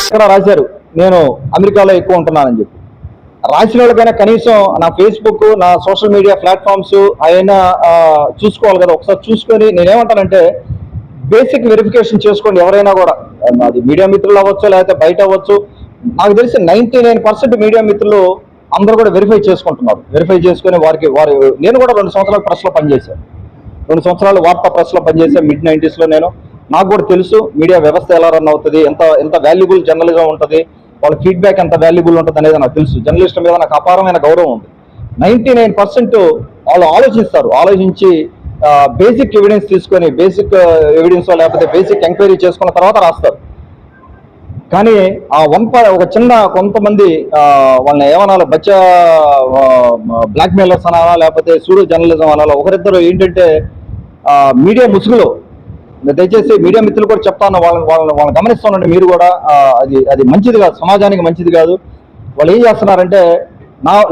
ఇక్కడ రాశారు నేను అమెరికాలో ఎక్కువ ఉంటున్నానని చెప్పి. రాసిన వాళ్ళకైనా కనీసం నా ఫేస్బుక్, నా సోషల్ మీడియా ప్లాట్ఫామ్స్ అయినా చూసుకోవాలి కదా. ఒకసారి చూసుకొని నేనేమంటానంటే బేసిక్ వెరిఫికేషన్ చేసుకోండి ఎవరైనా కూడా. అది మీడియా మిత్రులు అవ్వచ్చు, లేకపోతే బయట అవ్వచ్చు. నాకు తెలిసి 99% మీడియా మిత్రులు అందరూ కూడా వెరిఫై చేసుకుంటున్నారు. వెరిఫై చేసుకుని నేను కూడా 2 సంవత్సరాలు ప్రెస్లో పనిచేశాను. 2 సంవత్సరాలు వార్తా ప్రెస్లో పనిచేశాను mid-90s. నాకు కూడా తెలుసు మీడియా వ్యవస్థ ఎలా రన్ అవుతుంది, ఎంత వాల్యుబుల్ జర్నలిజం ఉంటుంది, వాళ్ళ ఫీడ్బ్యాక్ ఎంత వాల్యుబుల్ ఉంటుంది అనేది నాకు తెలుసు. జర్నలిస్టుల మీద నాకు అపారమైన గౌరవం ఉంది. 99% వాళ్ళు ఆలోచించి బేసిక్ ఎవిడెన్స్ తీసుకొని, బేసిక్ ఎవిడెన్స్ లేకపోతే బేసిక్ ఎంక్వైరీ చేసుకున్న తర్వాత రాస్తారు. కానీ ఒక చిన్న కొంతమంది వాళ్ళని ఏమనాలి, బ్లాక్మెయిలర్స్ అనాలా, లేకపోతే సూడో జర్నలిజం అనాలా, ఒకరిద్దరు ఏంటంటే మీడియా ముసుగులో. దయచేసి మీడియా మిత్రులు కూడా చెప్తాను, వాళ్ళని గమనిస్తానండి మీరు కూడా. అది మంచిది కాదు, సమాజానికి మంచిది కాదు. వాళ్ళు ఏం చేస్తున్నారంటే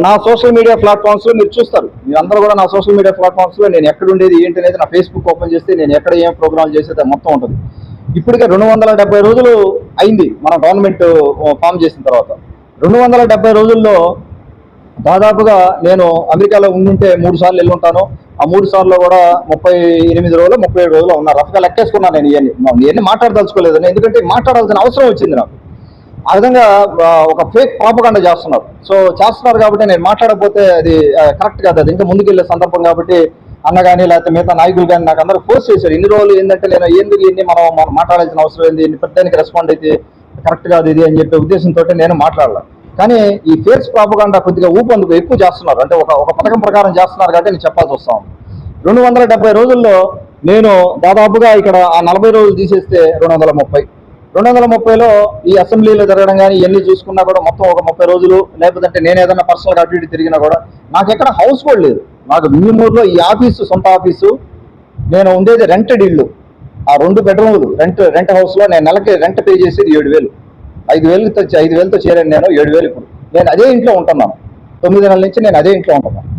నా సోషల్ మీడియా ప్లాట్ఫామ్స్లో మీరు చూస్తారు, మీరందరూ కూడా నా సోషల్ మీడియా ప్లాట్ఫామ్స్లో నేను ఎక్కడ ఉండేది ఏంటి అనేది నా ఫేస్బుక్ ఓపెన్ చేస్తే నేను ఎక్కడ ఏం ప్రోగ్రామ్ చేసేది మొత్తం ఉంటుంది. ఇప్పటికే 270 రోజులు అయింది మన గవర్నమెంట్ ఫామ్ చేసిన తర్వాత. 270 రోజుల్లో దాదాపుగా నేను అమెరికాలో ఉండుంటే 3 సార్లు వెళ్ళి ఉంటాను. ఆ 3 సార్లు కూడా 38 రోజులు 37 రోజులు ఉన్నా. రఫ్గా లెక్కేసుకున్నాను నేను. ఇవన్నీ మాట్లాడదలుచుకోలేదని, ఎందుకంటే మాట్లాడాల్సిన అవసరం వచ్చింది నాకు. ఆ విధంగా ఒక ఫేక్ ప్రాపగాండా చేస్తున్నారు. చేస్తున్నారు కాబట్టి నేను మాట్లాడకపోతే అది కరెక్ట్ కాదు. అది ఇంకా ముందుకెళ్ళే సందర్భం కాబట్టి అన్న కానీ లేకపోతే మిగతా నాయకులు కానీ నాకు అందరూ ఫోర్స్ చేశారు. ఇన్ని రోజులు ఏంటంటే నేను ఇన్ని మనం మాట్లాడాల్సిన అవసరం ఏంది, ప్రతిదానికి రెస్పాండ్ అయితే కరెక్ట్ కాదు ఇది అని చెప్పే ఉద్దేశంతో నేను మాట్లాడలేదు. కానీ ఈ ఫేక్ ప్రాపగాండా కొద్దిగా ఊపందుకు ఎక్కువ చేస్తున్నారు. అంటే ఒక పథకం ప్రకారం చేస్తున్నారు కాబట్టి నేను చెప్పాల్సి వస్తాం. 270 రోజుల్లో నేను దాదాపుగా ఇక్కడ ఆ 40 రోజులు తీసేస్తే 230లో ఈ అసెంబ్లీలో జరగడం కానీ ఇవన్నీ చూసుకున్నా కూడా మొత్తం ఒక 30 రోజులు. లేకపోతే నేను ఏదైనా పర్సనల్ అటు ఇటు తిరిగినా కూడా నాకు ఎక్కడ హౌస్ కూడా లేదు. నాకు మిమ్మూరులో ఈ ఆఫీసు సొంత ఆఫీసు, నేను ఉండేది రెంటెడ్ ఇల్లు. ఆ 2 బెడ్రూమ్లు రెంట్ హౌస్లో నేను నెలకి రెంట్ పే చేసేది 7,000. 5,000తో చేరాను నేను. 7,000 ఇప్పుడు నేను అదే ఇంట్లో ఉంటున్నాను. 9 నెలల నుంచి నేను అదే ఇంట్లో ఉంటున్నాను.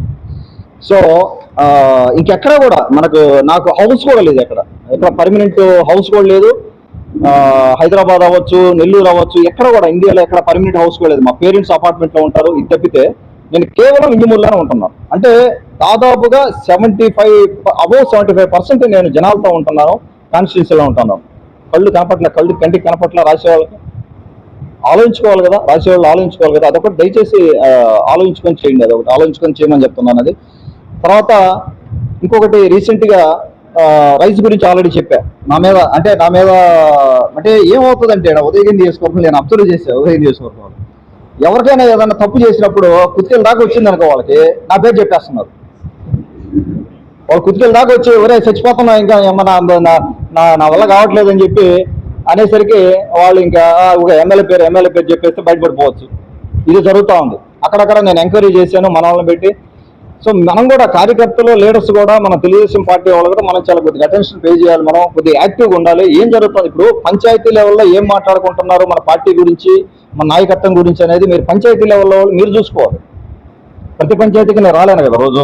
ఇంకెక్కడ కూడా నాకు హౌస్ కూడా లేదు. ఎక్కడ పర్మనెంట్ హౌస్ కూడా లేదు. హైదరాబాద్ అవ్వచ్చు, నెల్లూరు అవ్వచ్చు, ఎక్కడ కూడా ఇండియాలో ఎక్కడ పర్మనెంట్ హౌస్ కూడా లేదు. మా పేరెంట్స్ అపార్ట్మెంట్లో ఉంటారు. ఇది తప్పితే నేను కేవలం ఇంజమూరులోనే ఉంటున్నాను. అంటే దాదాపుగా 75% నేను జనాలతో ఉంటున్నాను, కాన్స్టిట్యూన్సీలో ఉంటున్నాను. కంటికి కనపట్ల రాసేవాళ్ళకి ఆలోచించుకోవాలి కదా, రాసేవాళ్ళు ఆలోచించుకోవాలి కదా. అదొకటి దయచేసి ఆలోచించుకొని చేయండి. అదొకటి ఆలోచించుకొని చేయమని చెప్తున్నాను. అది తర్వాత ఇంకొకటి రీసెంట్గా రైస్ గురించి ఆల్రెడీ చెప్పా. నా మీద అంటే ఏమవుతుందంటే ఉదయగిరి నియోజకవర్గం నేను అబ్జర్వ్ చేశాను. ఉదయగిరి నియోజకవర్గం ఎవరికైనా ఏదైనా తప్పు చేసినప్పుడు కుతికెళ్ళ దాకా వచ్చిందనుకో వాళ్ళకి నా పేరు చెప్పేస్తున్నారు. వాళ్ళు కుతికెళ్ళ దాకా వచ్చి ఒరే చచ్చిపోతున్నా, ఇంకా ఏమన్నా నా వల్ల కావట్లేదు అని చెప్పి అనేసరికి వాళ్ళు ఇంకా ఒక ఎమ్మెల్యే పేరు చెప్పేస్తే బయటపడిపోవచ్చు. ఇది జరుగుతూ ఉంది. అక్కడక్కడ నేను ఎంక్వైరీ చేశాను మన వాళ్ళని పెట్టి. మనం కూడా కార్యకర్తలు, లీడర్స్ కూడా, మన తెలుగుదేశం పార్టీ వాళ్ళు కూడా మనం చాలా కొద్దిగా అటెన్షన్ పే చేయాలి. మనం కొద్దిగా యాక్టివ్గా ఉండాలి. ఏం జరుగుతుంది ఇప్పుడు పంచాయతీ లెవెల్లో ఏం మాట్లాడుకుంటున్నారు మన పార్టీ గురించి, మన నాయకత్వం గురించి అనేది మీరు పంచాయతీ లెవెల్లో మీరు చూసుకోవాలి. ప్రతి పంచాయతీకి నేను రాలేను కదా రోజు.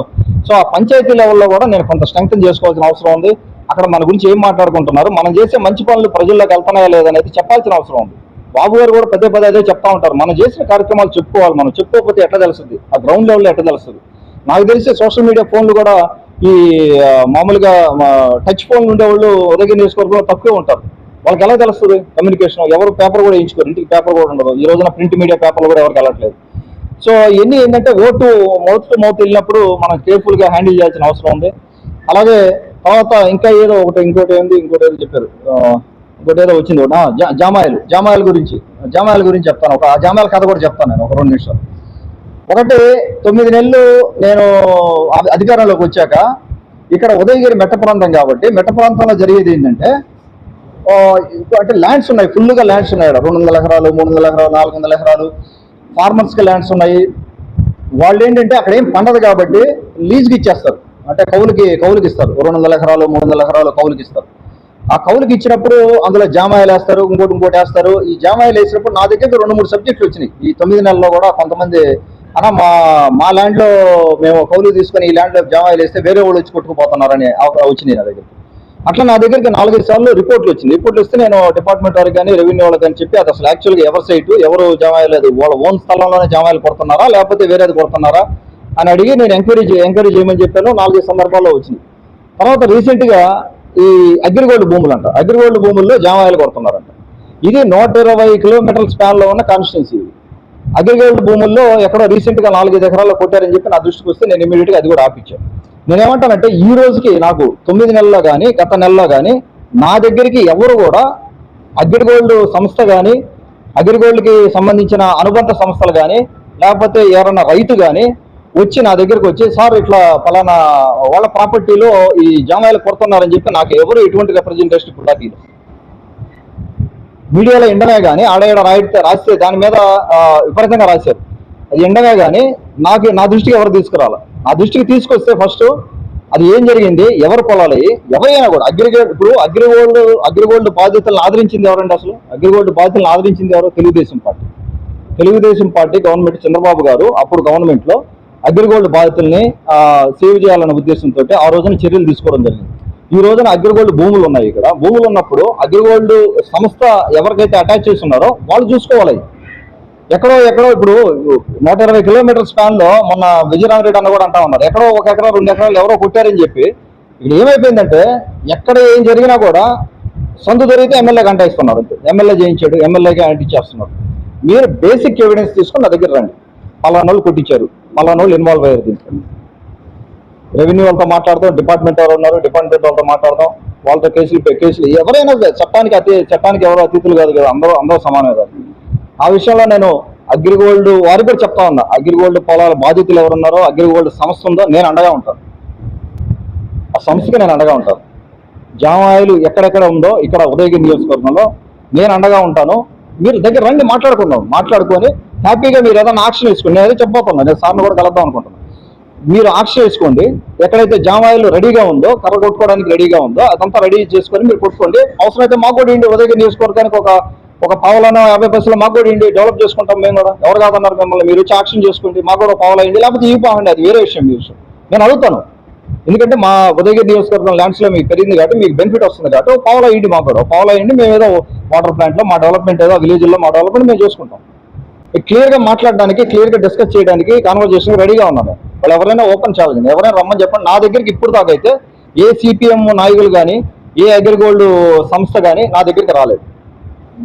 ఆ పంచాయతీ లెవెల్లో కూడా నేను కొంత స్ట్రెంగ్తన్ చేసుకోవాల్సిన అవసరం ఉంది. అక్కడ మన గురించి ఏం మాట్లాడుకుంటున్నారు, మనం చేసే మంచి పనులు ప్రజల్లోకి వెళ్తున్నాయా లేదనేది చెప్పాల్సిన అవసరం ఉంది. బాబు గారు కూడా పదే అదే చెప్తా ఉంటారు, మనం చేసిన కార్యక్రమాలు చెప్పుకోవాలి. మనం చెప్పుకోకపోతే ఎట్లా తెలుస్తుంది, ఆ గ్రౌండ్ లెవెల్లో ఎట్లా తెలుస్తుంది. నాకు తెలిసి సోషల్ మీడియా ఫోన్లు కూడా ఈ మామూలుగా టచ్ ఫోన్లు ఉండేవాళ్ళు ఉదయగిరి నియోజకవర్గంలో తక్కువే ఉంటారు. వాళ్ళకి ఎలా తెలుస్తుంది కమ్యూనికేషన్? ఎవరు పేపర్ కూడా వేయించుకోరు, ఇంటికి పేపర్ కూడా ఉండదు. ఈ రోజున ప్రింట్ మీడియా పేపర్లు కూడా ఎవరికి వెళ్ళట్లేదు. ఇవన్నీ ఏంటంటే మౌత్ టు మౌత్ వెళ్ళినప్పుడు మనం కేర్ఫుల్గా హ్యాండిల్ చేయాల్సిన అవసరం ఉంది. అలాగే తర్వాత ఇంకా ఇంకోటి ఏదో చెప్పారు, ఇంకోటి ఏదో వచ్చింది కూడా జామాయిల గురించి చెప్తాను. ఆ జామాయిల కథ కూడా చెప్తాను నేను ఒక 2 నిమిషాలు. 9 నెలలు నేను అధికారంలోకి వచ్చాక ఇక్కడ ఉదయగిరి మెట్ట ప్రాంతం కాబట్టి మెట్ట ప్రాంతంలో జరిగేది ఏంటంటే అంటే ల్యాండ్స్ ఉన్నాయి, ఫుల్గా ల్యాండ్స్ ఉన్నాయి. 200 ఎకరాలు, 300 ఎకరాలు, 400 ఎకరాలు ఫార్మర్స్కి ల్యాండ్స్ ఉన్నాయి. వాళ్ళు ఏంటంటే అక్కడ ఏం పండదు కాబట్టి లీజ్కి ఇచ్చేస్తారు. అంటే కౌలుకి ఇస్తారు. 200 ఎకరాలు, 300 ఎకరాలు కౌలుకి ఇస్తారు. ఆ కౌలుకి ఇచ్చినప్పుడు అందులో జామాయిలు వేస్తారు, ఇంకోటి వేస్తారు. ఈ జామాయిలు వేసినప్పుడు నా దగ్గర 2-3 సబ్జెక్టులు వచ్చినాయి ఈ 9 నెలల్లో కూడా. కొంతమంది అన్న మా ల్యాండ్లో మేము కౌలు తీసుకొని ఈ ల్యాండ్లో జామాయిలు వేస్తే వేరే వాళ్ళు వచ్చి కొట్టుకుపోతున్నారని వచ్చినాయి నా దగ్గర. అట్లా నా దగ్గరికి 4-5 సార్లు రిపోర్ట్లు వచ్చింది. రిపోర్ట్లు వస్తే నేను డిపార్ట్మెంట్ వారికి కానీ రెవెన్యూ వాళ్ళకి అని చెప్పి అది అసలు యాక్చువల్గా ఎవరి సైటు, ఎవరు జమాయలేదు, వాళ్ళ ఓన్ స్థలంలోనే జమాయలు కొడుతున్నారా లేకపోతే వేరేది కొడుతున్నారా అని అడిగి నేను ఎంక్వైరీ చేయమని చెప్పాను. 4-5 సందర్భాల్లో వచ్చింది. తర్వాత రీసెంట్గా ఈ అగ్రిగోల్డ్ భూములు అంట, అగ్రిగోల్డ్ భూముల్లో జామాయిలు కొడుతున్నారంట. ఇది 120 కిలోమీటర్ల స్పాన్లో ఉన్న కాన్స్టిట్యున్సీ. అగ్రిగోల్డ్ భూముల్లో ఎక్కడో రీసెంట్గా 4-5 ఎకరాల్లో కొట్టారని చెప్పి నా దృష్టికి వస్తే నేను ఇమీడియట్గా అది కూడా ఆపించాను. నేనేమంటానంటే ఈ రోజుకి నాకు 9 నెలల్లో కానీ గత నెలలో కానీ నా దగ్గరికి ఎవరు కూడా అగ్రిగోల్డ్ సంస్థ కానీ అగ్రిగోల్డ్కి సంబంధించిన అనుబంధ సంస్థలు కానీ లేకపోతే ఎవరన్నా రైతు కానీ వచ్చి నా దగ్గరకు వచ్చి సార్ ఇట్లా పలానా వాళ్ళ ప్రాపర్టీలో ఈ జామాయిలు కొడుతున్నారని చెప్పి నాకు ఎవరు ఎటువంటి రిప్రజెంటేషన్ ఇప్పుడు దాకా మీడియాలో ఎండమే కానీ ఆడేడ రాస్తే దాని మీద విపరీతంగా రాశారు. అది ఎండమే కానీ నా దృష్టికి ఎవరు తీసుకురావాలి. నా దృష్టికి తీసుకొస్తే ఫస్ట్ అది ఏం జరిగింది, ఎవరు పొలాలి, ఎవరైనా కూడా ఇప్పుడు అగ్రిగోల్డ్ బాధ్యతలను ఆదరించింది ఎవరండి? అసలు అగ్రిగోల్డ్ బాధ్యతలను ఆదరించింది ఎవరు? తెలుగుదేశం పార్టీ గవర్నమెంట్, చంద్రబాబు గారు అప్పుడు గవర్నమెంట్లో అగ్రిగోల్డ్ బాధితుల్ని సేవ్ చేయాలన్న ఉద్దేశంతో ఆ రోజున చర్యలు తీసుకోవడం జరిగింది. ఈ రోజున అగ్రిగోల్డ్ భూములు ఉన్నాయి. ఇక్కడ భూములు ఉన్నప్పుడు అగ్రిగోల్డ్ సంస్థ ఎవరికైతే అటాచ్ చేసి ఉన్నారో వాళ్ళు చూసుకోవాలి. ఎక్కడో ఇప్పుడు 120 కిలోమీటర్ స్పాన్లో మొన్న విజయరామరెడ్డి అన్న కూడా అంటా ఉన్నారు, ఎక్కడో 1 ఎకరా 2 ఎకరాలు ఎవరో కొట్టారని చెప్పి. ఇక్కడ ఏమైపోయిందంటే ఎక్కడ ఏం జరిగినా కూడా సొంత జరిగితే ఎమ్మెల్యేకి అంటిస్తున్నారు. ఎమ్మెల్యే చేయించాడు, ఎమ్మెల్యేకి అంటించేస్తున్నారు. మీరు బేసిక్ ఎవిడెన్స్ తీసుకొని నా దగ్గర రండి. పలానోళ్ళు కొట్టించారు, పలానోళ్ళు ఇన్వాల్వ్ అయ్యారు దీంట్లో. రెవెన్యూ వాళ్ళతో మాట్లాడదాం, డిపార్ట్మెంట్ ఎవరు ఉన్నారు డిపార్ట్మెంట్ వాళ్ళతో మాట్లాడదాం, వాళ్ళతో కేసులు ఎవరైనా చట్టానికి ఎవరు అతిథులు కాదు కదా, అందరూ సమానమే కాదు. ఆ విషయంలో నేను అగ్రిగోల్డ్ వారికి కూడా చెప్తా ఉన్నా, అగ్రిగోల్డ్ పొలాల బాధితులు ఎవరున్నారో అగ్రిగోల్డ్ సంస్థ ఉందో నేను అండగా ఉంటాను. ఆ సంస్థకి నేను అండగా ఉంటాను. జామాయిలు ఎక్కడెక్కడ ఉందో ఇక్కడ ఉదయగిరి నియోజకవర్గంలో నేను అండగా ఉంటాను. మీరు దగ్గర రండి, మాట్లాడుకొని హ్యాపీగా మీరు ఏదైనా యాక్షన్ వేసుకోండి. నేను అదే చెప్పబోతున్నాను, నేను సార్ని కూడా కలుద్దాం అనుకుంటున్నాను. మీరు యాక్షన్ వేసుకోండి. ఎక్కడైతే జామాయిలు రెడీగా ఉందో, కర్ర కొట్టుకోవడానికి రెడీగా ఉందో అదంతా రెడీ చేసుకొని మీరు కొట్టుకోండి. అవసరమైతే మాకు కూడా ఇండి ఉదయగిరి నియోజకవర్గానికి ఒక పావులనో 50 పైసలు మాకు కూడా ఇండి డెవలప్ చేసుకుంటాం. మేము కూడా ఎవరు కాదన్నారు మిమ్మల్ని, మీరు వచ్చి యాక్షన్ చేసుకోండి. మాకు కూడా పావులా ఇండి లేకపోతే ఈ పావండి, అది వేరే విషయం. మీ విషయం నేను అడుగుతాను. ఎందుకంటే మా ఉదయగిరి నియోజకవర్గం ల్యాండ్స్లో మీకు పెరిగింది కాబట్టి మీకు బెనిఫిట్ వస్తుంది కాబట్టి పావులా ఇండి మాకు కూడా పావులా ఇండి మేము ఏదో వాటర్ ప్లాంట్లో మా డెవలప్మెంట్ ఏదో విలేజ్లో మా డెవలప్మెంట్ మేము చేసుకుంటాం. క్లియర్గా మాట్లాడడానికి, క్లియర్గా డిస్కస్ చేయడానికి కాన్వర్జేషన్ రెడీగా ఉన్నాను. వాళ్ళు ఎవరైనా ఓపెన్ ఛాలెంజ్, ఎవరైనా రమ్మని చెప్పండి. నా దగ్గరికి ఇప్పుడు దాకా అయితే ఏ సిపిఎం నాయకులు కానీ ఏ అగ్రిగోల్డ్ సంస్థ కానీ నా దగ్గరికి రాలేదు.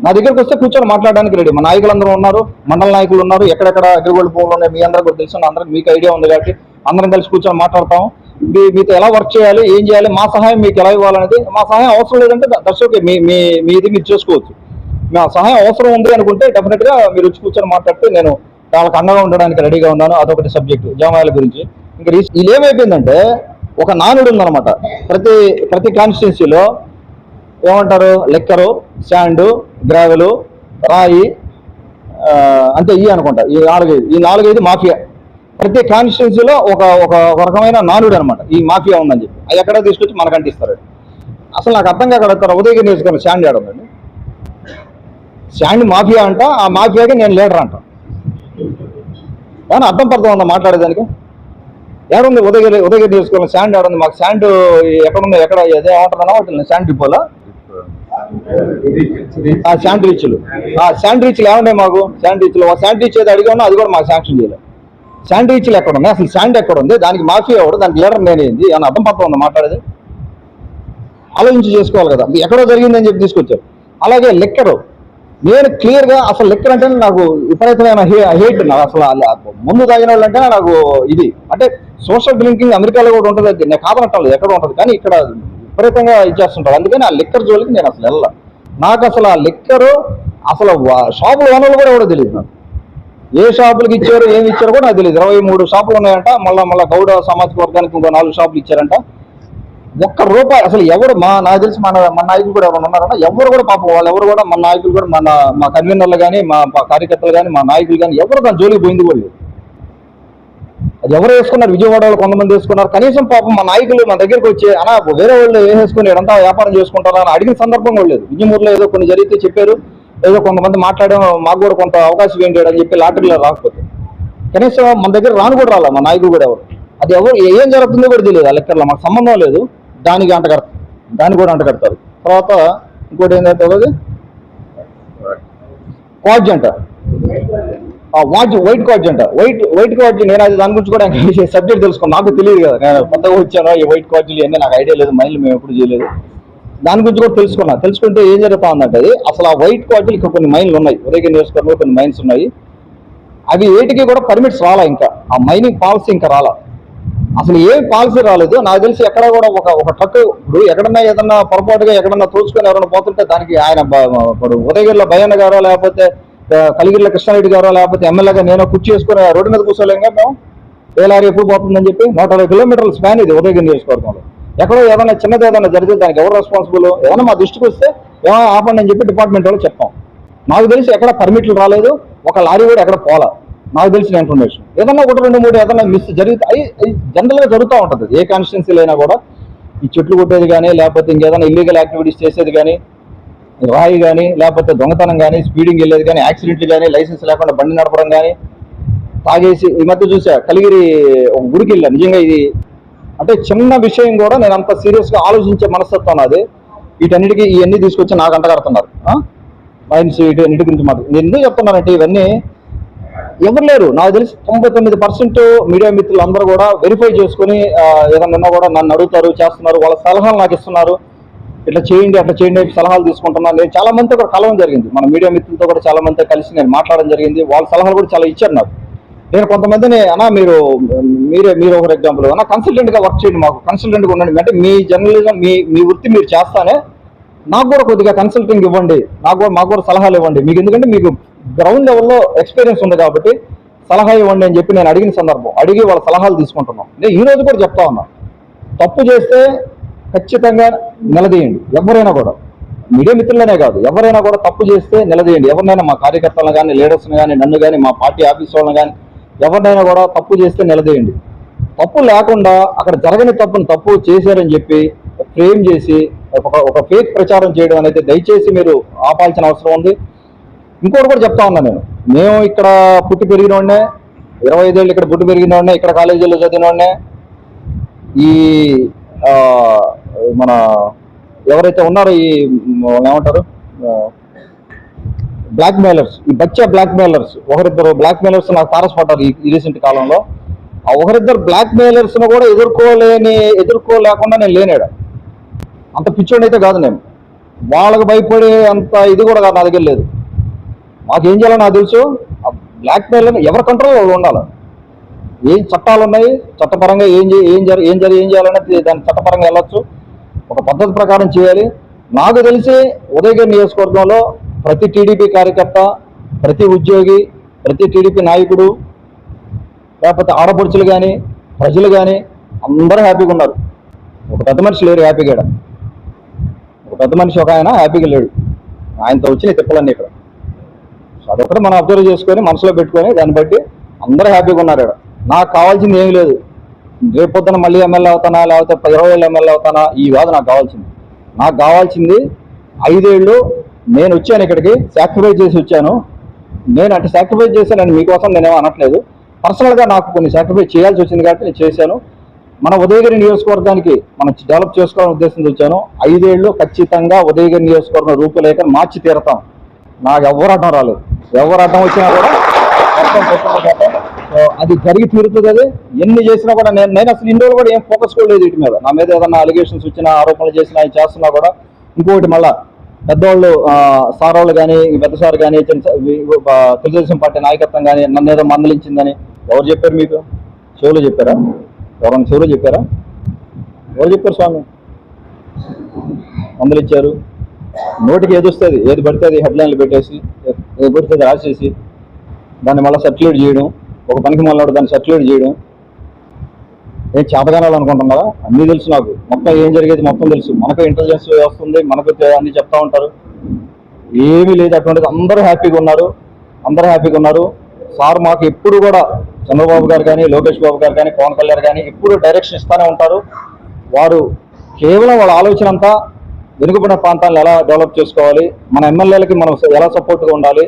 నా దగ్గరికి వస్తే కూర్చొని మాట్లాడడానికి రెడీ. మా నాయకులందరూ ఉన్నారు, మండల నాయకులు ఉన్నారు. ఎక్కడెక్కడ అగ్రిగోల్డ్ భూములు ఉన్నాయి మీ అందరూ కూడా తెలుసు, అందరికి మీకు ఐడియా ఉంది కాబట్టి అందరం కలిసి కూర్చొని మాట్లాడతాం. మీతో ఎలా వర్క్ చేయాలి, ఏం చేయాలి, మా సహాయం మీకు ఎలా ఇవ్వాలనేది. మా సహాయం అవసరం లేదంటే దట్స్ ఓకే, మీది మీరు చేసుకోవచ్చు. నా సహాయం అవసరం ఉంది అనుకుంటే డెఫినెట్గా మీరు వచ్చి కూర్చొని మాట్లాడితే నేను వాళ్ళకి అండగా ఉండడానికి రెడీగా ఉన్నాను. అదొకటి సబ్జెక్టు జామాయిల గురించి. ఇంకా ఇది ఏమైపోయిందంటే ఒక నానుడు ఉందన్నమాట. ప్రతి కాన్స్టిట్యున్సీలో ఏమంటారు, లెక్కరు, శాండు, గ్రావెలు, రాయి, అంతే ఈ అనుకుంటా. ఈ నాలుగైదు మాఫియా. ప్రతి కాన్స్టిట్యున్సీలో ఒక రకమైన నానుడు అనమాట, ఈ మాఫియా ఉందని చెప్పి. అది ఎక్కడ తీసుకొచ్చి మనకు అంటిస్తారు. అసలు నాకు అర్థం కాక ఉదయగిరి నియోజకవర్గం శాండ్ ఏడ ఉందండి. శాండ్ మాఫియా అంట, ఆ మాఫియాకి నేను లీడర్ అంట. కానీ అర్థం పర్థం ఉందా మాట్లాడేదానికి? ఏడుంది ఉదయగిరి నియోజకవర్గం శాండ్ ఏడుంది? మాకు శాండ్ ఎక్కడుందో, ఎక్కడ అదే ఏమంటుందన్నా వాటి శాండ్ డిపోలో ఆ శాండ్ రీచ్లు ఏమన్నాయి మాకు? శాండ్ రీచ్ ఏదో అడిగా ఉన్నా అది కూడా మాకు శాంక్షన్ చేయలేదు. శాండ్ రీచ్లు ఎక్కడ ఉన్నాయి? అసలు శాండ్ ఎక్కడ ఉంది? దానికి మాఫియా ఎవడు? దానికి లీడర్ నేనేంది? అని అర్థం పర్థం ఉందా మాట్లాడేది? ఆలోచించి చేసుకోవాలి కదా. ఎక్కడో జరిగిందని చెప్పి తీసుకొచ్చారు. అలాగే లెక్కరు, నేను క్లియర్గా అసలు లెక్కర్ అంటే నాకు విపరీతమైన హేట్. నాకు అసలు ముందు తాగిన వాళ్ళు అంటే నాకు ఇది అంటే సోషల్ డ్రింకింగ్ అమెరికాలో కూడా ఉంటుంది. అది నేను కాదనట్లేదు, ఎక్కడ ఉంటుంది. కానీ ఇక్కడ విపరీతంగా ఇచ్చేస్తుంటారు. అందుకని ఆ లెక్కర్ జోలికి నేను అసలు వెళ్ళా. నాకు అసలు ఆ లెక్కరు అసలు షాపుల వనరులు కూడా ఎవడో తెలియదు నాకు. ఏ షాపులకి ఇచ్చారు, ఏమి ఇచ్చారో కూడా నాకు తెలియదు. 23 షాపులు ఉన్నాయంట. మళ్ళీ గౌడ సామాజిక వర్గానికి ఇంకో 4 షాపులు ఇచ్చారంట. ₹1 అసలు ఎవరు నాకు తెలిసి మన నాయకులు కూడా ఎవరు ఉన్నారన్నా, ఎవరు కూడా పాపం వాళ్ళు ఎవరు కూడా మన నాయకులు కూడా మా కన్వీనర్లు కానీ మా కార్యకర్తలు కానీ మా నాయకులు కానీ ఎవరు దాని జోలికి పోయింది కూడా లేదు. అది ఎవరు వేసుకున్నారు? విజయవాడలో కొంతమంది వేసుకున్నారు. కనీసం పాపం మా నాయకులు మా దగ్గరికి వచ్చి అలా వేరే వాళ్ళు వేసుకుని ఇదంతా వ్యాపారం చేసుకుంటారా అని అడిగిన సందర్భం కూడా లేదు. విజయమూరులో ఏదో కొన్ని జరిగితే చెప్పారు, ఏదో కొంతమంది మాట్లాడాం, మాకు కూడా కొంత అవకాశం ఏంటి అని చెప్పి లాటరీలో రాకపోతే కనీసం మన దగ్గర రాను కూడా రాలా మా నాయకులు కూడా ఎవరు. అది ఎవరు ఏం జరుగుతుందో కూడా తెలియదు. ఆ లెక్కర్లో మాకు సంబంధం లేదు. దానికి అంతగా దాన్ని కూడా అంటగడతారు. తర్వాత ఇంకోటి ఏంటంటే అది క్వాడ్జెంట్, వైట్ క్వాడ్జెంట్, వైట్ క్వాడ్జెంట్. నేను అది దాని గురించి కూడా సబ్జెక్ట్ తెలుసుకున్నాను, నాకు తెలియదు కదా, నేను కొత్తగా వచ్చాను. ఈ వైట్ క్వాడ్జెంట్ అన్నీ నాకు ఐడియా లేదు, మైండ్లో మేము ఎప్పుడు చేయలేదు. దాని గురించి కూడా తెలుసుకుంటే ఏం జరుగుతా ఉందంటే అది అసలు ఆ వైట్ క్వాడ్జెంట్ ఇంకా కొన్ని మైన్లు ఉన్నాయి, ఉదయగిరి నియోజకవర్గంలో కొన్ని మైన్స్ ఉన్నాయి. అవి ఏటికి కూడా పర్మిట్స్ రాలా, ఇంకా ఆ మైనింగ్ పాలసీ ఇంకా రాలా, అసలు ఏం పాలసీ రాలేదు. నాకు తెలిసి ఎక్కడ కూడా ఒక ట్రక్ ఇప్పుడు ఎక్కడన్నా ఏదన్నా పొరపాటుగా ఎక్కడన్నా తోచుకొని ఎవరైనా పోతుంటే దానికి ఆయన ఇప్పుడు ఉదయగిరిలో భయన్న గారో లేకపోతే కలిగిరిలో కృష్ణారెడ్డి గారో లేకపోతే ఎమ్మెల్యేగా నేను కుర్చీ చేసుకుని రోడ్డు మీద కూర్చోలేంగా మేము, ఏ లారీ ఎప్పుడు పోతుందని చెప్పి 120 కిలోమీటర్ల స్పాన్ ఇది ఉదయగిరి నియోజకవర్గంలో. ఎక్కడో ఏదైనా చిన్నది ఏదైనా జరిగితే దానికి ఎవరు రెస్పాన్సిబుల్, ఏదైనా మా దృష్టికి వస్తే ఏమైనా ఆపండి అని చెప్పి డిపార్ట్మెంట్ వాళ్ళు చెప్తాం. నాకు తెలిసి ఎక్కడ పర్మిట్లు రాలేదు, ఒక లారీ కూడా ఎక్కడ పోలా, నాకు తెలిసిన ఇన్ఫర్మేషన్. ఏదన్నా 1, 2, 3 ఏదన్నా మిస్ జరిగితే అవి జనరల్గా జరుగుతూ ఉంటుంది ఏ కాన్స్టిట్యున్సీలో అయినా కూడా. ఈ చెట్లు కొట్టేది కానీ లేకపోతే ఇంకేదైనా ఇల్లీగల్ యాక్టివిటీస్ చేసేది కానీ, రాయి కానీ లేకపోతే దొంగతనం కానీ, స్పీడింగ్ వెళ్ళేది కానీ, యాక్సిడెంట్లు కానీ, లైసెన్స్ లేకుండా బండి నడపడం కానీ, తాగేసి. ఈ మధ్య చూసా కలిగిరి గుడికి వెళ్ళా, నిజంగా ఇది అంటే చిన్న విషయం కూడా నేను అంత సీరియస్గా ఆలోచించే మనస్తత్వం నాది. వీటన్నిటికీ ఇవన్నీ తీసుకొచ్చి నాకు అంటగడుతున్నారు మైన్స్, వీటన్నిటి గురించి మాట. నేను ఎందుకు చెప్తున్నానంటే ఇవన్నీ ఎవరు లేరు, నాకు తెలిసి 99% మీడియా మిత్రులు అందరూ కూడా వెరిఫై చేసుకుని ఏదన్నా కూడా నన్ను అడుగుతారు, చేస్తున్నారు, వాళ్ళ సలహాలు నాకు ఇస్తున్నారు. ఇట్లా చేయండి అట్లా చేయండి సలహాలు తీసుకుంటున్నాను. నేను చాలా మందితో కూడా కలవడం జరిగింది, మన మీడియా మిత్రులతో కూడా చాలా మందితో కలిసి నేను మాట్లాడడం జరిగింది. వాళ్ళ సలహాలు కూడా చాలా ఇచ్చారు నాకు. నేను కొంతమందిని అన్నా మీరు ఒక ఎగ్జాంపుల్ అన్నా కన్సల్టెంట్గా వర్క్ చేయండి, మాకు కన్సల్టెంట్గా ఉండండి, అంటే మీ జర్నలిజం మీ వృత్తి మీరు చేస్తానే నాకు కూడా కొద్దిగా కన్సల్టింగ్ ఇవ్వండి, మాకు కూడా సలహాలు ఇవ్వండి మీకు, ఎందుకంటే మీకు గ్రౌండ్ లెవెల్లో ఎక్స్పీరియన్స్ ఉంది కాబట్టి సలహా ఇవ్వండి అని చెప్పి నేను అడిగిన సందర్భం, అడిగి వాళ్ళ సలహాలు తీసుకుంటున్నాం. నేను ఈ రోజు కూడా చెప్తా ఉన్నా, తప్పు చేస్తే ఖచ్చితంగా నిలదీయండి. ఎవరైనా కూడా మీడియా మిత్రులనే కాదు, ఎవరైనా కూడా తప్పు చేస్తే నిలదీయండి. ఎవరినైనా మా కార్యకర్తలను కానీ, లీడర్స్ని కానీ, నన్ను కానీ, మా పార్టీ ఆఫీస్ వాళ్ళని కానీ, ఎవరినైనా కూడా తప్పు చేస్తే నిలదీయండి. తప్పు లేకుండా అక్కడ జరగని తప్పును తప్పు చేశారని చెప్పి ఫ్రేమ్ చేసి ఒక ఫేక్ ప్రచారం చేయడం అనేది దయచేసి మీరు ఆపాల్సిన అవసరం ఉంది. ఇంకోటి కూడా చెప్తా ఉన్నా, మేము ఇక్కడ పుట్టి పెరిగినోడ్నే, 25 ఏళ్ళు ఇక్కడ పుట్టి పెరిగినోడ్నే, ఇక్కడ కాలేజీలో చదివినోడ్నే. ఈ మన ఎవరైతే ఉన్నారో ఈ ఏమంటారు బ్లాక్ మెయిలర్స్, ఈ బచ్చా బ్లాక్ మెయిలర్స్, ఒకరిద్దరు బ్లాక్ మెయిలర్స్ నాకు తారసపడ్డారు ఈ రీసెంట్ కాలంలో. ఆ ఒకరిద్దరు బ్లాక్ మెయిలర్స్ను కూడా ఎదుర్కోలేకుండా నేను లేనాడు. అంత పిచ్చోడు అయితే కాదు నేను, వాళ్ళకు భయపడే అంత ఇది కూడా కాదు నా దగ్గర లేదు. మాకేం చేయాలో నాకు తెలుసు. ఆ బ్లాక్ మెయిల్ ఎవరి కంట్రోల్లో ఉండాలి, ఏం చట్టాలు ఉన్నాయి, చట్టపరంగా ఏం చేయాలనేది దాని చట్టపరంగా వెళ్ళొచ్చు, ఒక పద్ధతి ప్రకారం చేయాలి. నాకు తెలిసి ఉదయగిరి నియోజకవర్గంలో ప్రతి టీడీపీ కార్యకర్త, ప్రతి ఉద్యోగి, ప్రతి టీడీపీ నాయకుడు, లేకపోతే ఆడపడుచులు కానీ, ప్రజలు కానీ అందరూ హ్యాపీగా ఉన్నారు. ఒక పెద్ద మనిషి లేరు హ్యాపీగా, ఒక పెద్ద మనిషి ఒక ఆయన హ్యాపీగా లేడు, ఆయనతో వచ్చిన తిప్పలన్నీ ఇక్కడ. సో అదొకటి మనం అబ్జర్వ్ చేసుకొని మనసులో పెట్టుకొని దాన్ని బట్టి అందరూ హ్యాపీగా ఉన్నారు ఇక్కడ. నాకు కావాల్సింది ఏం లేదు, రేపొద్దున మళ్ళీ ఎమ్మెల్యే అవుతానా లేకపోతే 20 ఏళ్ళు ఎమ్మెల్యే అవుతానా, ఈ కాదు నాకు కావాల్సింది. నాకు కావాల్సింది 5 ఏళ్ళు నేను వచ్చాను ఇక్కడికి, సాక్రిఫైస్ చేసి వచ్చాను. నేను అంటే సాక్రిఫైస్ చేశాను మీకోసం నేనేమో అనట్లేదు, పర్సనల్గా నాకు కొన్ని సాక్రిఫైస్ చేయాల్సి వచ్చింది కాబట్టి నేను చేశాను. మన ఉదయగిరి నియోజకవర్గానికి మనం డెవలప్ చేసుకోవాలని ఉద్దేశంతో వచ్చాను. 5 ఏళ్ళు ఖచ్చితంగా ఉదయగిరి నియోజకవర్గం రూపురేఖను మార్చి తీరతాం. నాకు ఎవరు అడ్డం రాలేదు, ఎవరు అడ్డం వచ్చినా కూడా మొత్తం అది జరిగి తీరుతుంది. అది ఎన్ని చేసినా కూడా నేను అసలు ఇన్ని రోజులు కూడా ఏం ఫోకస్ కూడా లేదు వీటి మీద. నా మీద ఏదన్నా అలిగేషన్స్ వచ్చినా, ఆరోపణలు చేసినా, ఆయన చేస్తున్నా కూడా ఇంకొకటి మళ్ళా పెద్దవాళ్ళు సార్ వాళ్ళు కానీ, పెద్ద సార్ కానీ, తెలుగుదేశం పార్టీ నాయకత్వం కానీ నన్ను ఏదో మందలించిందని ఎవరు చెప్పారు మీకు? చెవులు చెప్పారా? ఎవరన్నా చెవులు చెప్పారా? ఎవరు చెప్పారు స్వామి? మందలిచ్చారు. నోటికి ఏది వస్తుంది, ఏది పడితే అది హెడ్లైన్లు పెట్టేసి, ఏది పడితే అది రాసేసి దాన్ని మళ్ళీ సర్క్యులేట్ చేయడం, ఒక పనికి మళ్ళీ దాన్ని సర్క్యులేట్ చేయడం. ఏం చేతగానాలు అనుకుంటున్నారా? అన్నీ తెలుసు నాకు, మొత్తం ఏం జరిగేది మొత్తం తెలుసు. మనకు ఇంటెలిజెన్స్ వస్తుంది, మనకు అన్ని చెప్తా ఉంటారు. ఏమీ లేదు అటువంటిది. అందరూ హ్యాపీగా ఉన్నారు. సార్ మాకు ఎప్పుడు కూడా చంద్రబాబు గారు కానీ, లోకేష్ బాబు గారు కానీ, పవన్ కళ్యాణ్ కానీ ఎప్పుడు డైరెక్షన్ ఇస్తూనే ఉంటారు. వారు కేవలం వాళ్ళ ఆలోచన అంతా వెనుకబడిన ప్రాంతాలను ఎలా డెవలప్ చేసుకోవాలి, మన ఎమ్మెల్యేలకి మనం ఎలా సపోర్ట్గా ఉండాలి,